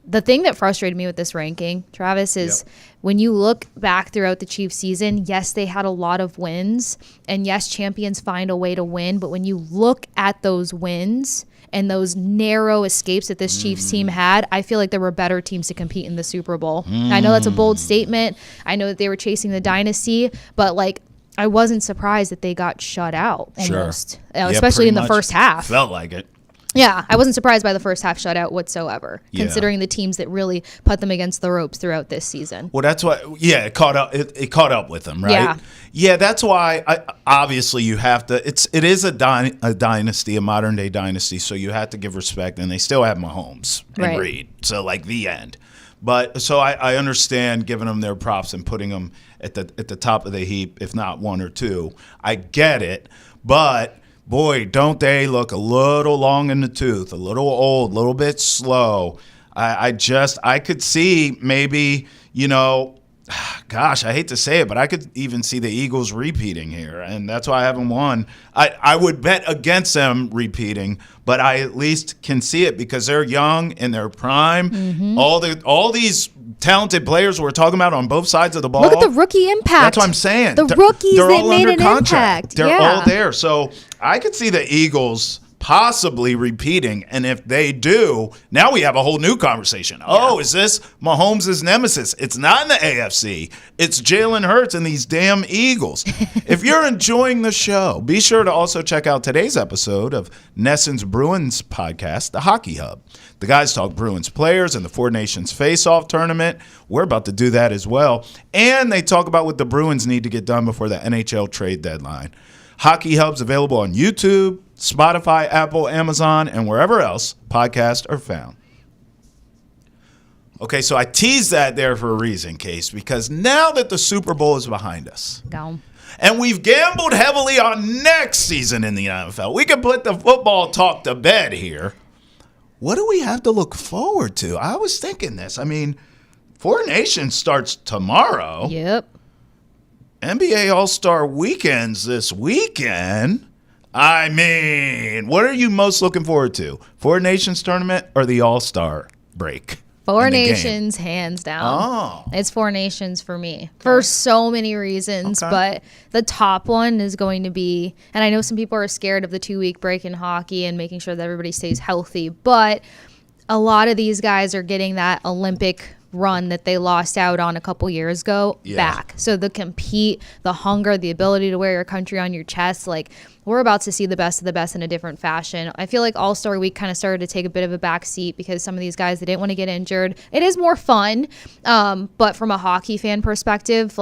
The thing that frustrated me with this ranking, Travis, is when you look back throughout the Chiefs season, yes, they had a lot of wins, and yes, champions find a way to win, but when you look at those wins and those narrow escapes that this Chiefs team had, I feel like there were better teams to compete in the Super Bowl. I know that's a bold statement. I know that they were chasing the dynasty, but I wasn't surprised that they got shut out almost, especially in the first half. Felt like it. Yeah, I wasn't surprised by the first half shutout whatsoever, considering the teams that really put them against the ropes throughout this season. Well, that's why. Yeah, it caught up. It caught up with them, right? Yeah. That's why. Obviously, you have to. It is a dynasty, a modern day dynasty. So you have to give respect, and they still have Mahomes and Reed. So the end. But so I understand giving them their props and putting them at the top of the heap, if not 1 or 2. I get it, but. Boy, don't they look a little long in the tooth, a little old, a little bit slow. I could see maybe, gosh, I hate to say it, but I could even see the Eagles repeating here, and that's why I haven't won. I would bet against them repeating, but I at least can see it because they're young in their prime. Mm-hmm. All these talented players we're talking about on both sides of the ball. Look at the rookie impact. That's what I'm saying. The rookies that made an contract. Impact. They're all there. So I could see the Eagles possibly repeating, and if they do, now we have a whole new conversation. Oh, is this Mahomes' nemesis? It's not in the AFC. It's Jalen Hurts and these damn Eagles. If you're enjoying the show, be sure to also check out today's episode of Nesson's Bruins podcast, The Hockey Hub. The guys talk Bruins players and the Four Nations Face-Off tournament. We're about to do that as well. And they talk about what the Bruins need to get done before the NHL trade deadline. Hockey Hub's available on YouTube, Spotify, Apple, Amazon, and wherever else podcasts are found. Okay, so I teased that there for a reason, Case, because now that the Super Bowl is behind us, and we've gambled heavily on next season in the NFL, we can put the football talk to bed here. What do we have to look forward to? I was thinking this. I mean, Four Nations starts tomorrow. Yep. NBA All-Star Weekends this weekend. I mean, what are you most looking forward to? Four Nations tournament or the All-Star break? Four Nations, hands down. Oh. It's Four Nations for me for so many reasons. Okay. But the top one is going to be, and I know some people are scared of the 2-week break in hockey and making sure that everybody stays healthy, but a lot of these guys are getting that Olympic run that they lost out on a couple years ago back. So the compete, the hunger, the ability to wear your country on your chest, we're about to see the best of the best in a different fashion. I feel like All-Star Week kind of started to take a bit of a back seat because some of these guys, they didn't want to get injured. It is more fun, but from a hockey fan perspective,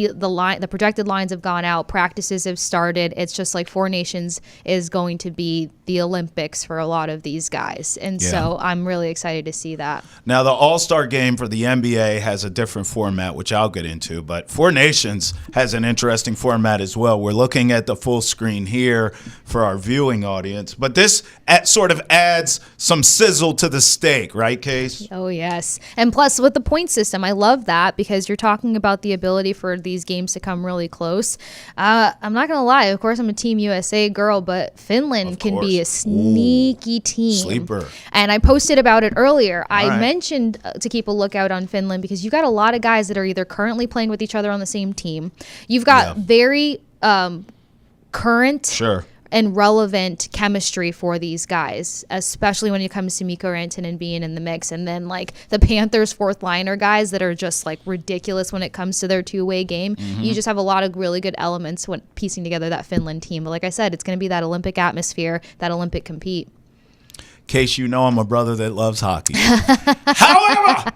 the projected lines have gone out. Practices have started. It's just like Four Nations is going to be the Olympics for a lot of these guys. And so I'm really excited to see that. Now, the All-Star game for the NBA has a different format, which I'll get into, but Four Nations has an interesting format as well. We're looking at the full screen here for our viewing audience, but this sort of adds some sizzle to the steak, right, Case? Oh, yes. And plus, with the point system, I love that because you're talking about the ability for these games to come really close. I'm not going to lie. Of course, I'm a Team USA girl, but Finland can be a sneaky team. Sleeper. And I posted about it earlier. I mentioned to keep a lookout on Finland because you got a lot of guys that are either currently playing with each other on the same team. You've got very current and relevant chemistry for these guys, especially when it comes to Mikko Rantanen being in the mix. And then like the Panthers fourth liner guys that are just like ridiculous when it comes to their two-way game. You just have a lot of really good elements when piecing together that Finland team. But like I said, it's going to be that Olympic atmosphere, that Olympic compete. Case, you know I'm a brother that loves hockey. However,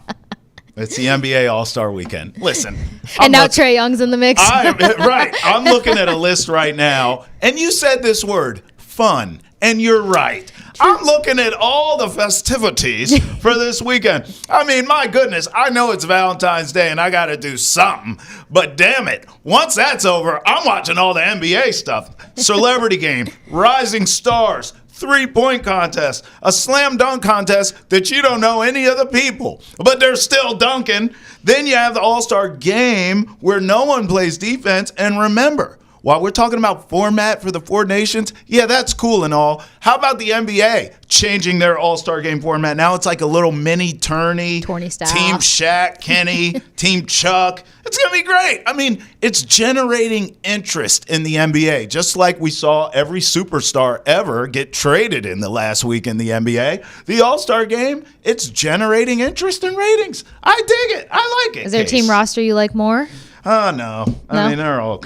it's the NBA All-Star Weekend. Listen. And now Trae Young's in the mix. Right. I'm looking at a list right now, and you said this word, fun, and you're right. I'm looking at all the festivities for this weekend. I mean, my goodness, I know it's Valentine's Day, and I got to do something, but damn it, once that's over, I'm watching all the NBA stuff. Celebrity Game, Rising Stars, three-point contest, a slam dunk contest that you don't know any of the people, but they're still dunking. Then you have the All-Star Game where no one plays defense. And remember, while we're talking about format for the Four Nations, yeah, that's cool and all. How about the NBA changing their All-Star Game format? Now it's like a little mini tourney. Style. Team Shaq, Kenny, Team Chuck. It's going to be great. I mean, it's generating interest in the NBA, just like we saw every superstar ever get traded in the last week in the NBA. The All-Star Game, it's generating interest and ratings. I dig it. I like it. Is there a team roster you like more? No. I mean, they're all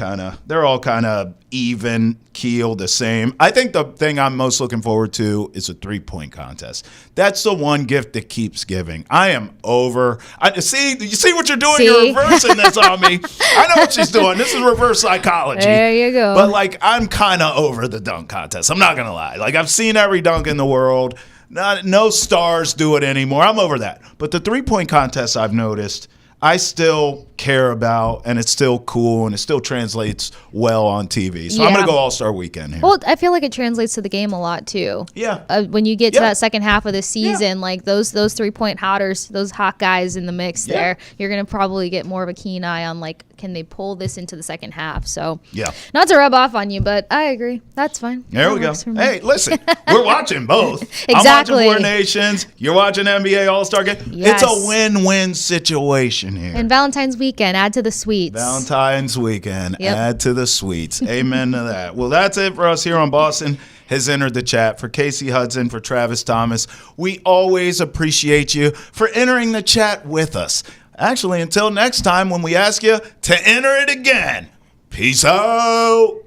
kind of even keel, the same. I think the thing I'm most looking forward to is a three-point contest. That's the one gift that keeps giving. I am over. You see what you're doing? You're reversing this on me. I know what she's doing. This is reverse psychology. There you go. But like, I'm kind of over the dunk contest. I'm not gonna lie. Like, I've seen every dunk in the world. No stars do it anymore. I'm over that. But the three-point contest, I've noticed, I still care about, and it's still cool, and it still translates well on TV. So I'm going to go All-Star Weekend here. Well, I feel like it translates to the game a lot, too. Yeah. When you get to that second half of the season, like those three-point hotters, those hot guys in the mix there, you're going to probably get more of a keen eye on, like, can they pull this into the second half? So, not to rub off on you, but I agree. That's fine. There we go. Hey, listen, we're watching both. Exactly. I'm watching Four Nations. You're watching NBA All-Star Game. Yes. It's a win-win situation here. And Valentine's weekend, add to the sweets. Valentine's weekend, add to the sweets. Amen to that. Well, that's it for us here on Boston Has Entered the Chat. For Kasey Hudson, for Travis Thomas, we always appreciate you for entering the chat with us. Actually, until next time when we ask you to enter it again. Peace out.